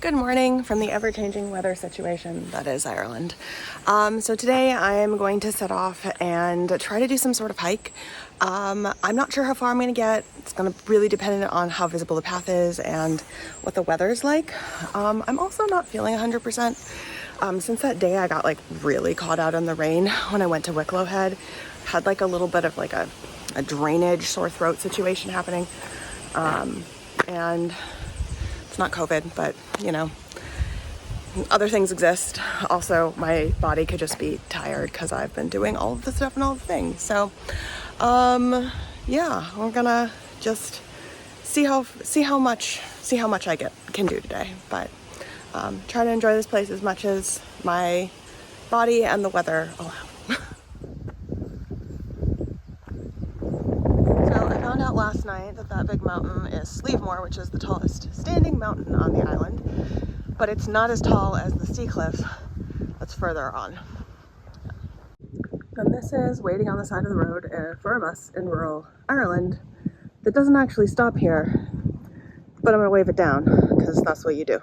Good morning from the ever-changing weather situation that is Ireland. So today I am going to set off and try to do some sort of hike. I'm not sure how far I'm going to get. It's going to really depend on how visible the path is and what the weather's like. I'm also not feeling 100%. Since that day I got like really caught out in the rain when I went to Wicklow Head. Had like a little bit of like a drainage, sore throat situation happening. And it's not COVID, but you know, other things exist. Also, my body could just be tired because I've been doing all of the stuff and all the things. So, yeah, we're gonna just see how much I can do today. But try to enjoy this place as much as my body and the weather allow. Found out last night that big mountain is Slievemore, which is the tallest standing mountain on the island, but it's not as tall as the Sea Cliff that's further on. And this is waiting on the side of the road for a bus in rural Ireland that doesn't actually stop here, but I'm gonna wave it down because that's what you do.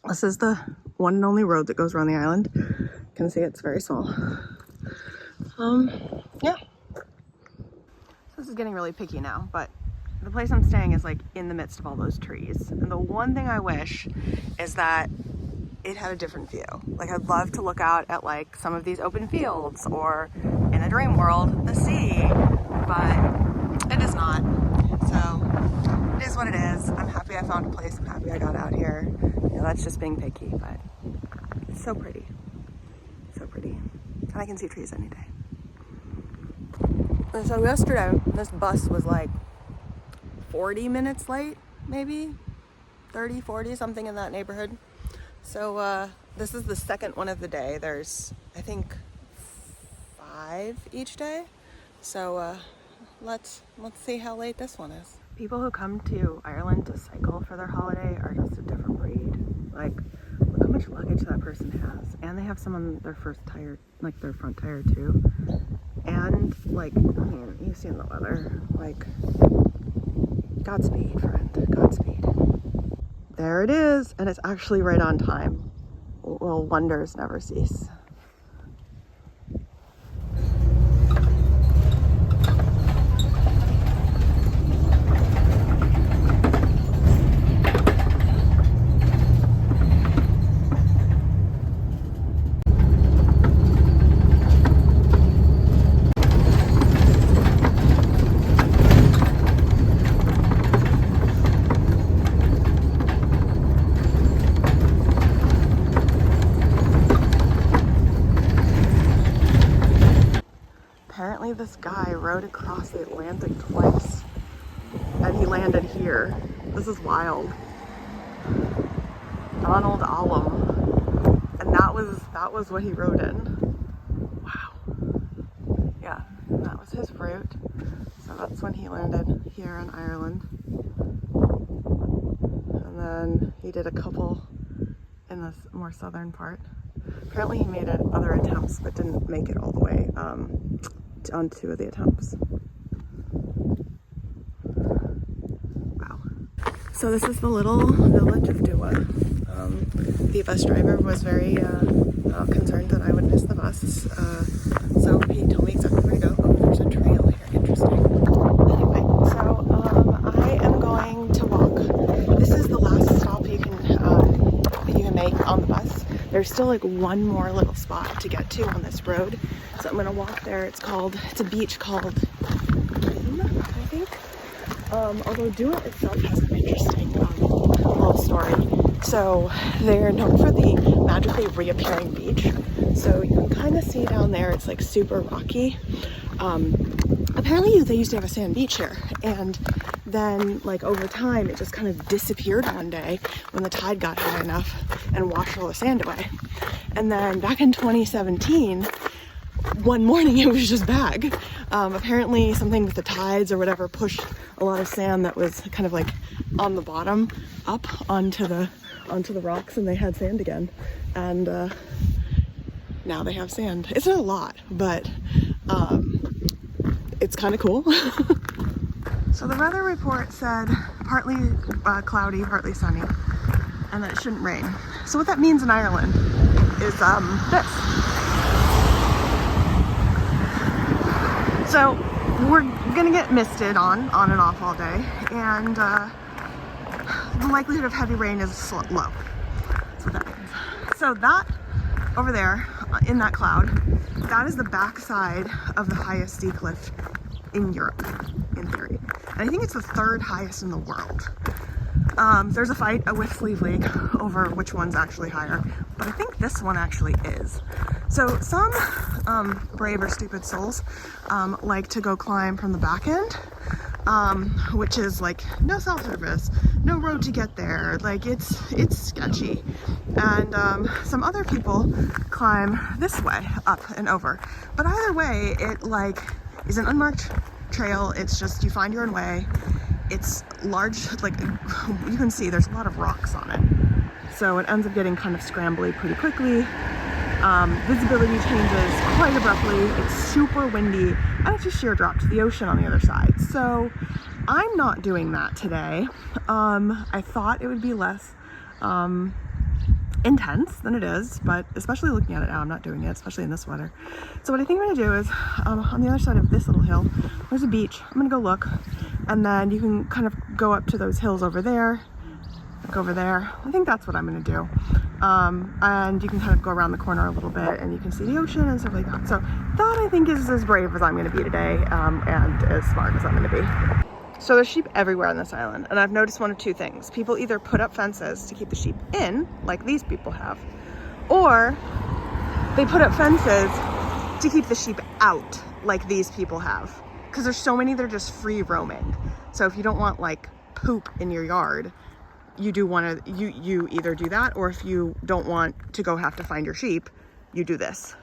This is the one and only road that goes around the island. You can see it's very small. Yeah. This is getting really picky now, but the place I'm staying is like in the midst of all those trees. And the one thing I wish is that it had a different view. Like I'd love to look out at like some of these open fields or in a dream world, the sea, but it is not. So it is what it is. I'm happy I found a place. I'm happy I got out here. You know, that's just being picky, but it's so pretty. So pretty. And I can see trees any day. And so yesterday, this bus was like 40 minutes late, maybe 30, 40, something in that neighborhood. So this is the second one of the day. There's, I think, 5 each day. So let's see how late this one is. People who come to Ireland to cycle for their holiday are just a different breed. Like, look how much luggage that person has. And they have some on their first tire, like their front tire too. And like, I mean, you've seen the weather, like, Godspeed, friend, Godspeed. There it is, and it's actually right on time. Well, wonders never cease. Apparently this guy rode across the Atlantic twice and he landed here. This is wild. Donald Alum. And that was what he rode in. Wow. Yeah, that was his fruit. So that's when he landed here in Ireland. And then he did a couple in the more southern part. Apparently he made other attempts but didn't make it all the way on 2 of the attempts. Wow. So this is the little village of Dua. The bus driver was very concerned that I would miss the bus. So he told me exactly where to go. Oh, there's a trail here. Interesting. Anyway, so I am going to walk. This is the last stop you can make on the bus. There's still like one more little spot to get to on this road. So I'm gonna walk there. It's a beach called Whelmed, I think. Although Dua itself has an interesting little story. So they're known for the magically reappearing beach. So you can kind of see down there, it's like super rocky. Apparently they used to have a sand beach here, and then like over time it just kind of disappeared one day when the tide got high enough and washed all the sand away. And then back in 2017, one morning it was just back. Apparently something with the tides or whatever pushed a lot of sand that was kind of like on the bottom up onto the rocks, and they had sand again. And now they have sand. It's not a lot, but it's kind of cool. So the weather report said partly cloudy, partly sunny, and that it shouldn't rain. So what that means in Ireland is this. So we're gonna get misted on and off all day, and the likelihood of heavy rain is low. That's what that means. So that over there in that cloud, that is the backside of the highest sea cliff in Europe, in theory. And I think it's the third highest in the world. There's a fight with Sleeve League over which one's actually higher, but I think this one actually is. So some brave or stupid souls like to go climb from the back end, which is like no cell service, no road to get there, like it's sketchy. And some other people climb this way up and over. But either way, it like is an unmarked trail. It's just you find your own way. It's large, like you can see there's a lot of rocks on it. So it ends up getting kind of scrambly pretty quickly. Visibility changes quite abruptly. It's super windy, and it's a sheer drop to the ocean on the other side. So I'm not doing that today. I thought it would be less intense than it is, but especially looking at it now, I'm not doing it, especially in this weather. So what I think I'm gonna do is, on the other side of this little hill, there's a beach. I'm gonna go look, and then you can kind of go up to those hills over there, look over there. I think that's what I'm gonna do. And you can kind of go around the corner a little bit, and you can see the ocean and stuff like that. So that I think is as brave as I'm gonna be today, and as smart as I'm gonna be. So there's sheep everywhere on this island, and I've noticed one of two things. People either put up fences to keep the sheep in, like these people have, or they put up fences to keep the sheep out, like these people have. Because there's so many that are just free roaming. So if you don't want like poop in your yard, you do want to, you either do that, or if you don't want to go have to find your sheep, you do this.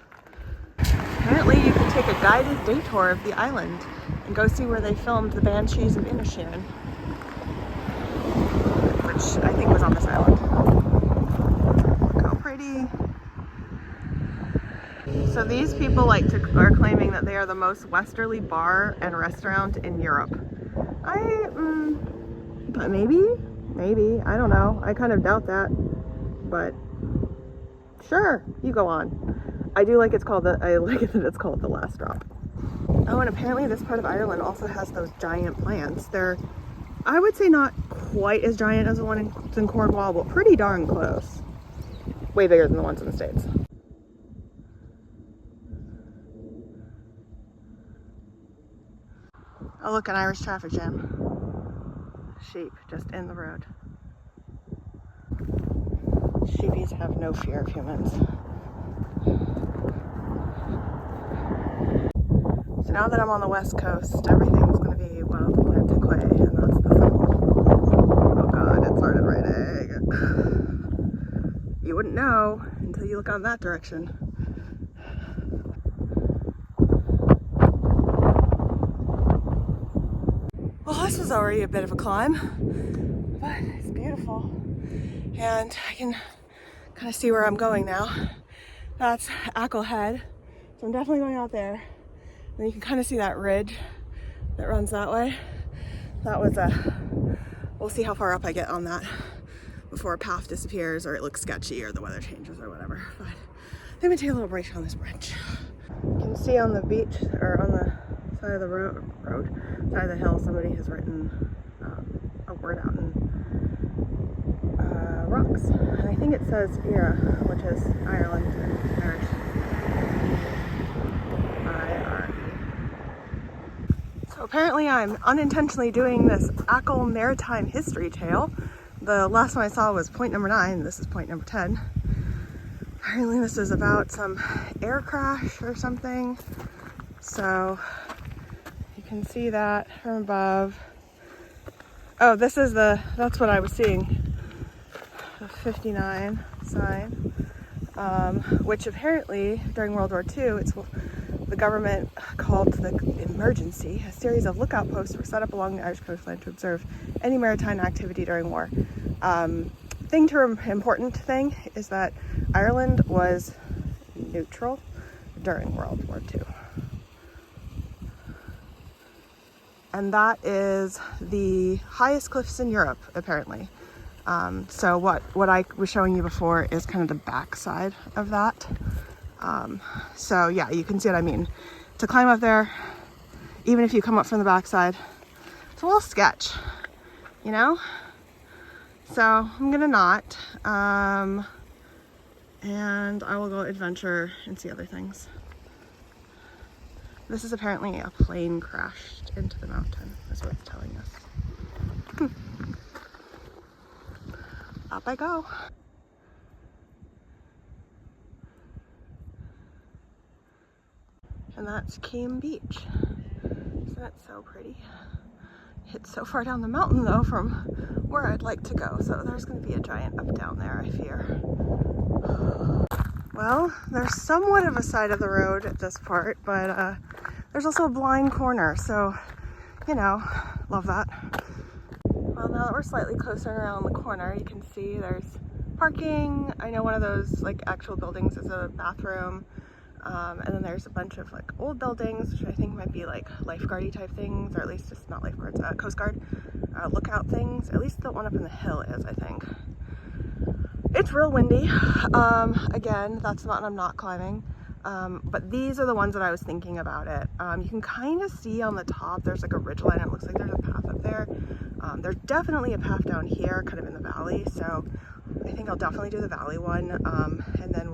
Apparently you can take a guided day tour of the island and go see where they filmed the Banshees of Inisherin, which I think was on this island. Look how pretty. So these people are claiming that they are the most westerly bar and restaurant in Europe. But maybe, I don't know. I kind of doubt that, but sure, you go on. I like it that it's called The Last Drop. Oh, and apparently this part of Ireland also has those giant plants. They're, I would say, not quite as giant as the one in Cornwall, but pretty darn close. Way bigger than the ones in the States. Oh, look, an Irish traffic jam. Sheep just in the road. Sheepies have no fear of humans. So now that I'm on the west coast, everything's going to be wild Atlantic way, and that's the symbol. Oh god, it started raining. You wouldn't know until you look on that direction. Well, this was already a bit of a climb, but it's beautiful. And I can kind of see where I'm going now. That's Achill Head, so I'm definitely going out there. And you can kind of see that ridge that runs that way. That was we'll see how far up I get on that before a path disappears or it looks sketchy or the weather changes or whatever. But I'm gonna take a little break on this bridge. You can see on the beach, or on the side of the road, side of the hill, somebody has written a word out in rocks. And I think it says Era, which is Ireland in Irish. So apparently I'm unintentionally doing this Achill Maritime History Tale. The last one I saw was point number 9. This is point number 10. Apparently this is about some air crash or something. So you can see that from above. Oh, that's what I was seeing. The 59 sign, which apparently during World War II, the government called the emergency. A series of lookout posts were set up along the Irish coastline to observe any maritime activity during war. Important thing is that Ireland was neutral during World War II. and that is the highest cliffs in Europe, apparently. So what I was showing you before is kind of the back side of that. So yeah, you can see what I mean. To climb up there, even if you come up from the backside, it's a little sketch, you know? So I'm gonna not, and I will go adventure and see other things. This is apparently a plane crashed into the mountain, is what it's telling us. Up I go. And that's Keam Beach. Isn't it so pretty? It's so far down the mountain though from where I'd like to go, so there's going to be a giant up down there, I fear. Well, there's somewhat of a side of the road at this part, but there's also a blind corner, so you know, love that. Well, now that we're slightly closer around the corner, you can see there's parking. I know one of those like actual buildings is a bathroom. And then there's a bunch of like old buildings, which I think might be like lifeguardy type things, or at least just not lifeguards, Coast Guard lookout things. At least the one up in the hill is, I think. It's real windy. Again, that's the mountain I'm not climbing. But these are the ones that I was thinking about it. You can kind of see on the top, there's like a ridge line. It looks like there's a path up there. There's definitely a path down here, kind of in the valley. So I think I'll definitely do the valley one. And then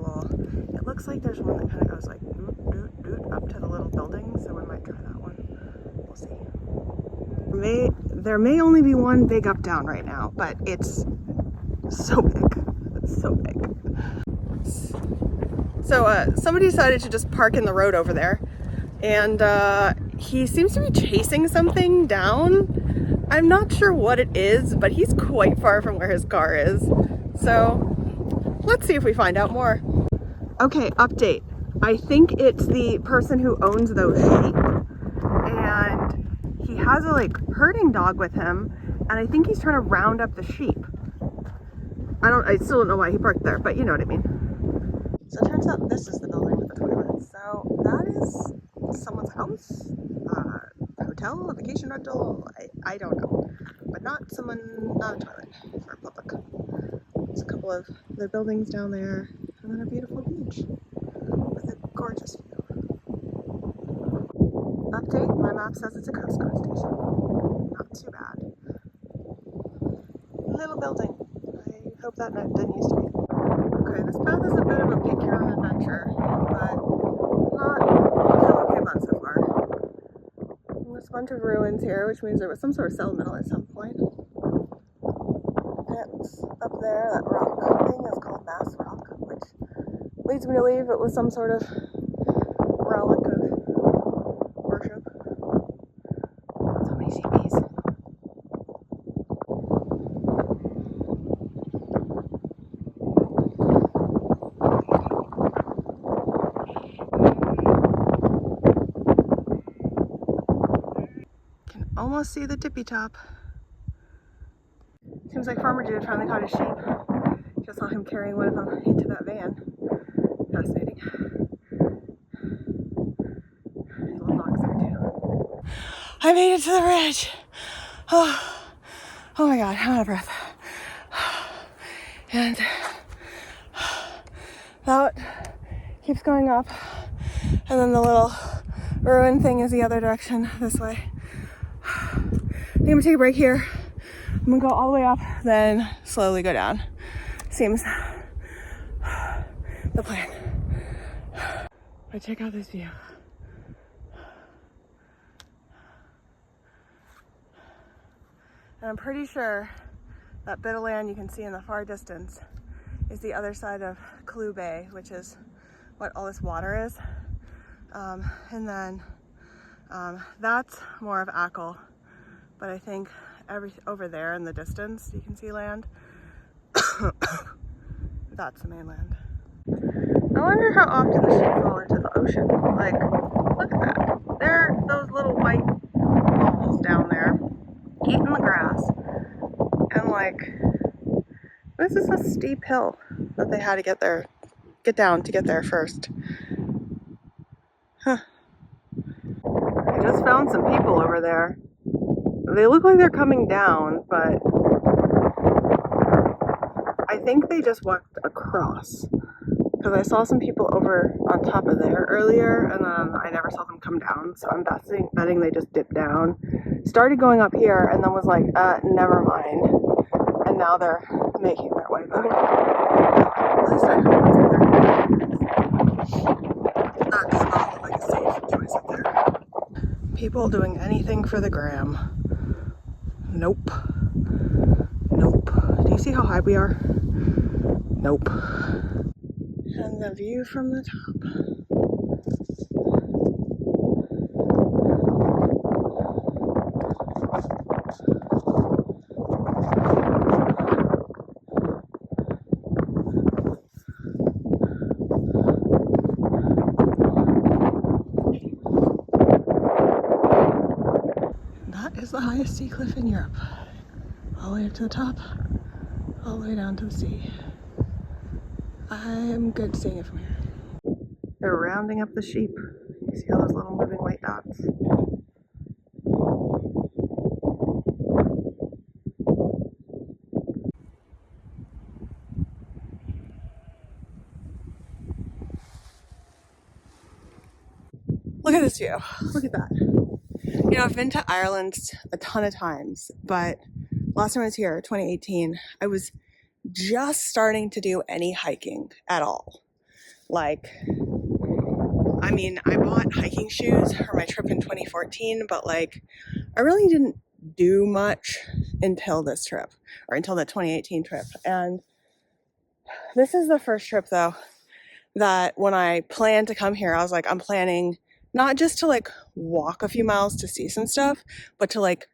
it looks like there's one that kind of goes like doot, doot, doot up to the little building. So we might try that one. We'll see. There may only be one big up down right now, but it's so big. It's so big. So somebody decided to just park in the road over there, and he seems to be chasing something down. I'm not sure what it is, but he's quite far from where his car is. So let's see if we find out more. Okay, update. I think it's the person who owns those sheep, and he has a like herding dog with him, and I think he's trying to round up the sheep. I still don't know why he parked there, but you know what I mean. So it turns out this is the building with the toilet. So that is someone's house, hotel, a vacation rental, I don't know. But not a toilet for public. There's a couple of other buildings down there, and then a beautiful beach with a gorgeous view. Update, my map says it's a Coast Guard station. Not too bad. Little building. I hope that didn't used to be. Okay, this path is a bit of a pick your own adventure, but I feel okay about it so far. There's a bunch of ruins here, which means there was some sort of settlement at some point. That's up there, that rock thing is called Mass Rock, which leads me to believe it was some sort of relic of worship. So many sheepies. Almost see the tippy top. Seems like Farmer Dude finally caught his sheep. Just saw him carrying one of them into that van. Fascinating. There's little dogs there too. I made it to the ridge. Oh my God, I'm out of breath. And that keeps going up, and then the little ruin thing is the other direction, this way. I think I'm gonna take a break here. I'm gonna go all the way up, then slowly go down. Seems the plan. But check out this view. And I'm pretty sure that bit of land you can see in the far distance is the other side of Clue Bay, which is what all this water is. And then that's more of Achill. But I think over there in the distance, you can see land. That's the mainland. I wonder how often the sheep fall into the ocean. Like, look at that. There, those little white balls down there, eating the grass. And like, this is a steep hill that they had to get down to get there first. Huh. I just found some people over there. They look like they're coming down, but I think they just walked across. Because I saw some people over on top of there earlier, and then I never saw them come down, so I'm betting they just dipped down. Started going up here, and then was like, never mind. And now they're making their way back. At least I hope that's what they're doing. That does not look like a safe choice up there. People doing anything for the gram. Nope. Nope. Do you see how high we are? Nope. And the view from the top. That is the highest sea cliff in Europe. All the way up to the top, all the way down to the sea. I'm good seeing it from here. They're rounding up the sheep. You see all those little moving white dots? Look at this view. Look at that. You know, I've been to Ireland a ton of times, but last time I was here, 2018, I was just starting to do any hiking at all. Like, I mean, I bought hiking shoes for my trip in 2014, but like, I really didn't do much until this trip, or until the 2018 trip. And this is the first trip though, that when I planned to come here, I was like, I'm planning not just to like walk a few miles to see some stuff, but to like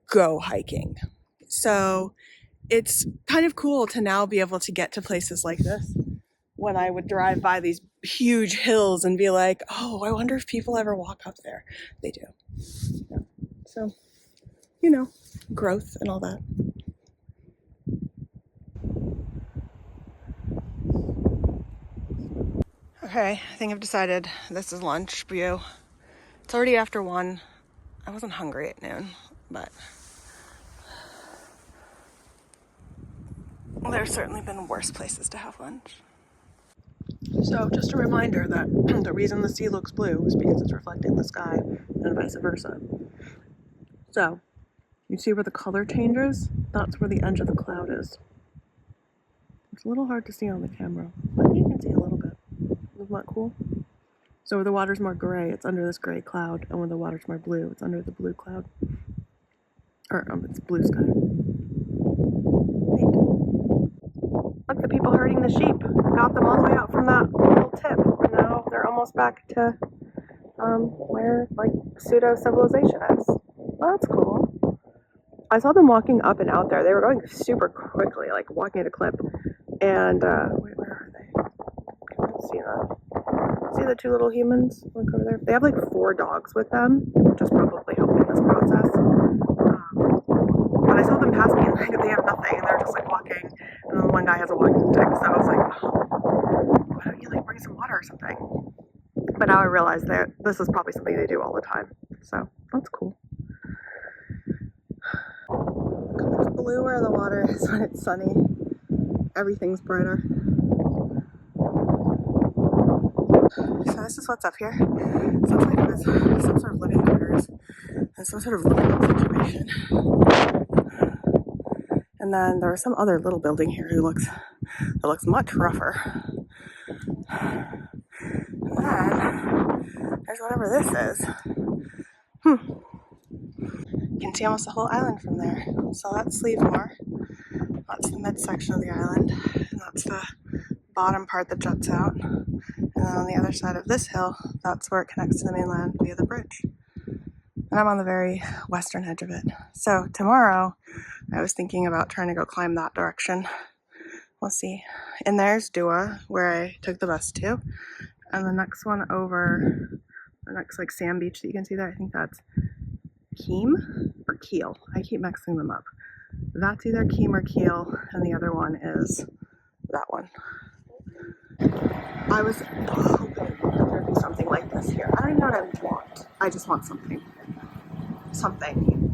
go hiking. So it's kind of cool to now be able to get to places like this when I would drive by these huge hills and be like, oh, I wonder if people ever walk up there. They do. Yeah. So, you know, growth and all that. Okay, I think I've decided this is lunch view. It's already after 1. I wasn't hungry at noon, but there's certainly been worse places to have lunch. So just a reminder that the reason the sea looks blue is because it's reflecting the sky and vice versa. So you see where the color changes? That's where the edge of the cloud is. It's a little hard to see on the camera, but you can see a little bit. Isn't that cool? So where the water's more gray, it's under this gray cloud, and where the water's more blue, it's under the blue cloud. Or, it's blue sky. Neat. Look, the people herding the sheep. Got them all the way out from that little tip. And now they're almost back to where, like, pseudo-civilization is. Well, that's cool. I saw them walking up and out there. They were going super quickly, like walking at a clip. And, wait, where are they? I can't see them. See the 2 little humans? Look over there. They have like 4 dogs with them, which is probably helping this process. But I saw them pass me and like, they have nothing, and they're just like walking. And then one guy has a walking stick, so I was like, oh, why don't you like bring some water or something? But now I realize that this is probably something they do all the time. So that's cool. It's blue where the water is when it's sunny. Everything's brighter. So this is what's up here. Sounds like it was some sort of living quarters and some sort of living situation. And then there was some other little building here that looks much rougher. And then there's whatever this is. You can see almost the whole island from there. So that's Sleevemore. That's the midsection of the island, and that's the bottom part that juts out. And then on the other side of this hill, that's where it connects to the mainland via the bridge. And I'm on the very western edge of it. So tomorrow, I was thinking about trying to go climb that direction. We'll see. And there's Dua, where I took the bus to. And the next one over, the next like sand beach that you can see there, I think that's Keem or Keel. I keep mixing them up. That's either Keem or Keel, and the other one is that one. I was hoping there'd be something like this here. I don't even know what I want. I just want something. Something.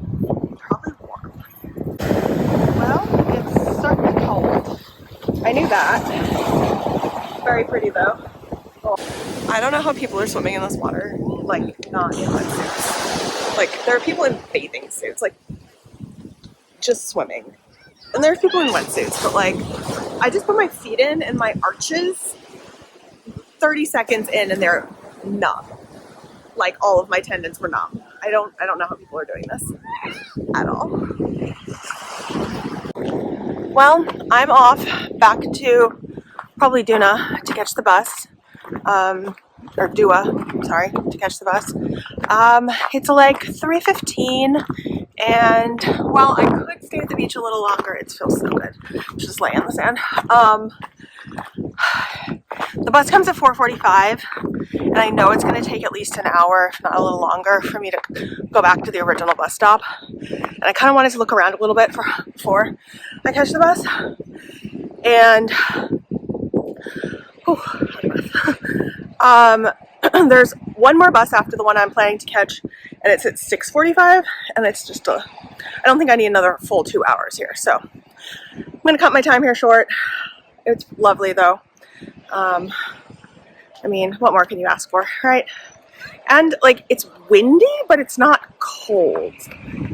I knew that. Very pretty though. I don't know how people are swimming in this water, like not in wetsuits. Like there are people in bathing suits, like just swimming. And there's people in wetsuits, but like I just put my feet in and my arches 30 seconds in and they're numb. Like all of my tendons were numb. I don't know how people are doing this at all. Well, I'm off back to probably Duna to catch the bus. Or Dua, sorry, to catch the bus. It's like 3:15 and while I could stay at the beach a little longer, it feels so good. Just lay in the sand. The bus comes at 4:45 and I know it's going to take at least an hour, if not a little longer, for me to go back to the original bus stop. And I kind of wanted to look around a little bit before I catch the bus. And there's one more bus after the one I'm planning to catch, and it's at 6:45, and it's just I don't think I need another full 2 hours here, so I'm gonna cut my time here short. It's lovely though. I mean, what more can you ask for, right? And like it's windy, but it's not cold,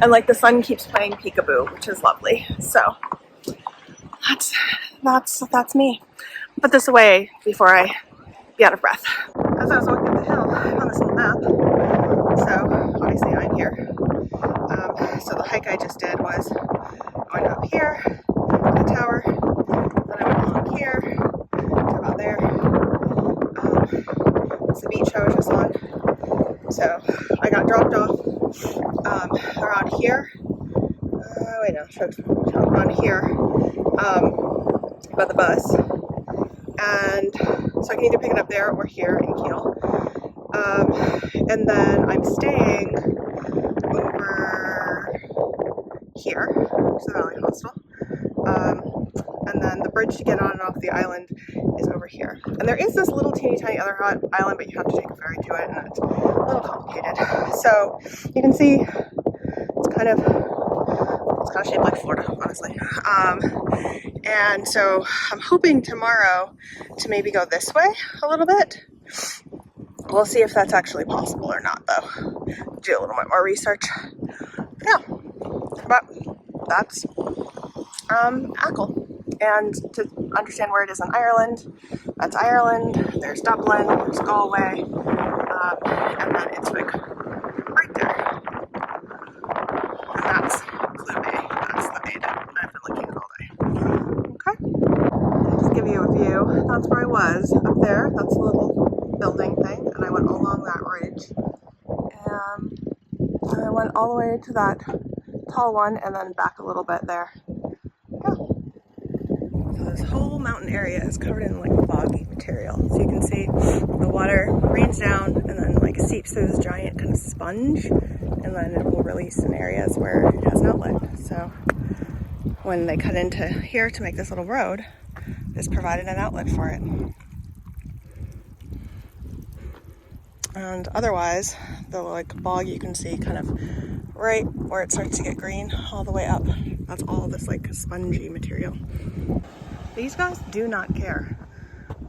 and like the sun keeps playing peekaboo, which is lovely. So that's me. Put this away before I be out of breath. As I was walking up the hill, I found this little map. So obviously I'm here. So the hike I just did was I went up here to the tower, then I went along here to about there. It's the beach I was just on. So I got dropped off around here. Wait, no, around here by the bus. And so I can either pick it up there or here in Kiel. And then I'm staying over here, to the Valley Hostel. And then the bridge to get on and off the island is over here. And there is this little teeny tiny other island, but you have to take a ferry to it, and it's a little complicated. So you can see it's kind of shaped like Florida, honestly. And so I'm hoping tomorrow to maybe go this way a little bit. We'll see if that's actually possible or not, though. Do a little bit more research. Yeah, but that's Achill. And to understand where it is in Ireland, that's Ireland, there's Dublin, there's Galway, and then it's like right there. And that's Clue Bay. That's the bay that I've been looking at all day. Okay. I'll just give you a view. That's where I was, up there. That's a little building thing, and I went along that ridge. And I went all the way to that tall one, and then back a little bit there. Yeah. So this whole mountain area is covered in like boggy material. So you can see the water rains down and then like seeps through this giant kind of sponge, and then it will release in areas where it has an outlet. So when they cut into here to make this little road, this provided an outlet for it. And otherwise, the like bog you can see kind of right where it starts to get green all the way up. That's all this like spongy material. These guys do not care.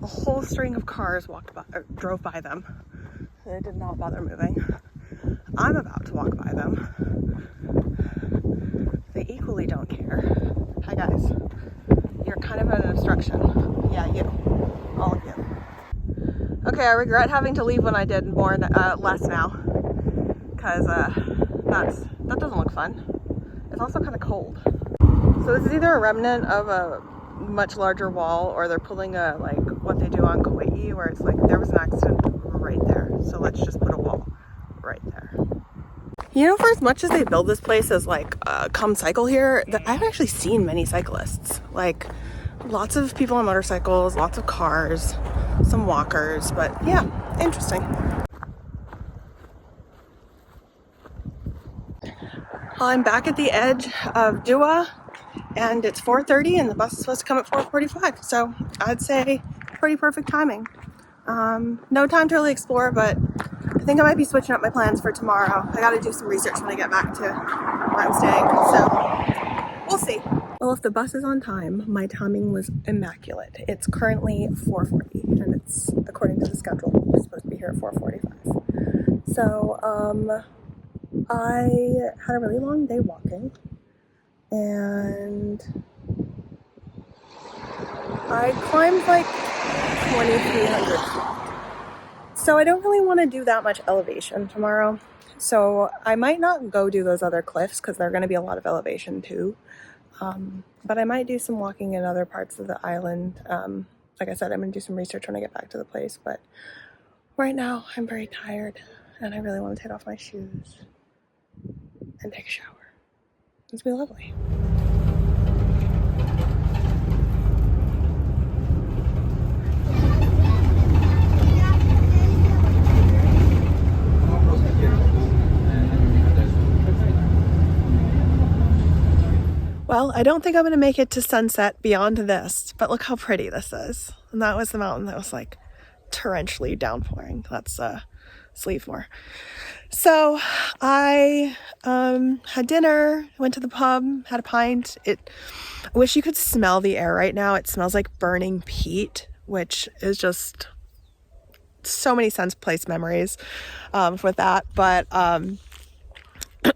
A whole string of cars walked by, or drove by them. They did not bother moving. I'm about to walk by them. They equally don't care. Hi guys. You're kind of an obstruction. Yeah, you. All of you. Okay, I regret having to leave when I did more, less now. Because that doesn't look fun. It's also kind of cold. So this is either a remnant of a much larger wall, or they're pulling a like what they do on Kauai, where it's like there was an accident right there, so let's just put a wall right there. You know, for as much as they build this place as like come cycle here, that I've actually seen many cyclists. Like lots of people on motorcycles, lots of cars, some walkers, but yeah, interesting. I'm back at the edge of Dua, and it's 4:30 and the bus is supposed to come at 4:45, so I'd say pretty perfect timing. No time to really explore, but I think I might be switching up my plans for tomorrow. I gotta do some research when I get back to where I'm staying, so we'll see. Well, if the bus is on time, my timing was immaculate. It's currently 4:40, and it's, according to the schedule, we're supposed to be here at 4:45. So, I had a really long day walking, and I climbed like 2,300 feet. So I don't really want to do that much elevation tomorrow. So I might not go do those other cliffs because they're going to be a lot of elevation too. But I might do some walking in other parts of the island. Like I said, I'm going to do some research when I get back to the place. But right now, I'm very tired and I really want to take off my shoes and take a shower. It's going to be lovely. Well, I don't think I'm going to make it to sunset beyond this, but look how pretty this is. And that was the mountain that was like torrentially downpouring. That's Sleevemore. So I had dinner, went to the pub, had a pint. I wish you could smell the air right now. It smells like burning peat, which is just so many sense place memories with that. But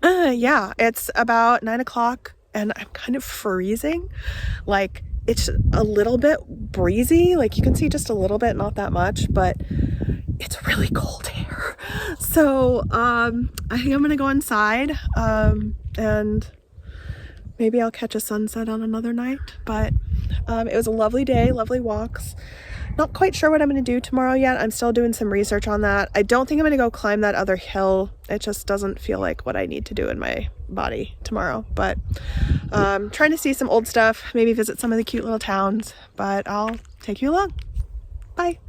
yeah, it's about 9 o'clock. And I'm kind of freezing. Like, it's a little bit breezy. Like, you can see just a little bit, not that much, but it's really cold here. So, I think I'm gonna go inside, and maybe I'll catch a sunset on another night. But it was a lovely day, lovely walks. Not quite sure what I'm going to do tomorrow yet. I'm still doing some research on that. I don't think I'm going to go climb that other hill. It just doesn't feel like what I need to do in my body tomorrow. But trying to see some old stuff, maybe visit some of the cute little towns. But I'll take you along. Bye.